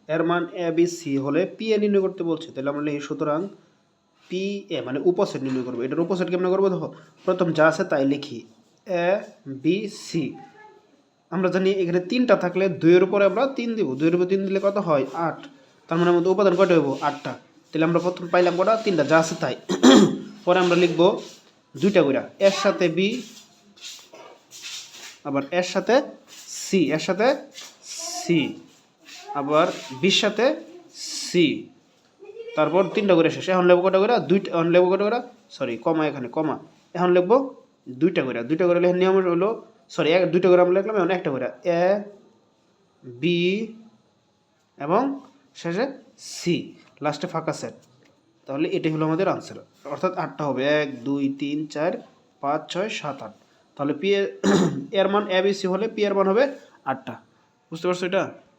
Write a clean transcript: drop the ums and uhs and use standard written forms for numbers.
এর মান A B C হলে পি এ নির্ণয় করতে বলছে, তাহলে আমরা লিখি সুতরাং পি এ মানে উপসেট নির্ণয় করবো। এটার উপসেট কেমন করবো দেখো, প্রথম যা আছে তাই লিখি এ বি সি। আমরা জানি এখানে 3টা থাকলে 2-এর উপরে আমরা 3 দিব, 2-এর উপরে 3 দিলে কত হয় 8, তার মানে আমাদের উপাদান কয়টা হইব 8টা। তাহলে আমরা প্রথম পাইলাম কটা 3টা, যা আছে তাই। পরে আমরা লিখবো 2টা করে এর সাথে বি, আবার এর সাথে সি, এর সাথে সি, আবার বির সাথে সি, তারপর 3টা করে শেষ। এখন লিখবো কটা করে 2টা, এখন লিখবো কটা করে সরি কমা, এখানে কমা, এখন লিখবো 2টা করে, 2টা করে লেখার নিয়ম হলো সরি 2টা করে আমরা লিখলাম, এখন একটা করে এ বি এবং শেষে সি, লাস্টে ফাঁকা সেট। তাহলে এটাই হলো আমাদের আনসার, অর্থাৎ 8টা হবে 1 2 3 4 5 6 7 8। তাহলে পি এর মান এ বি সি হলে পি এর মান হবে 8টা। বুঝতে পারছো এটা?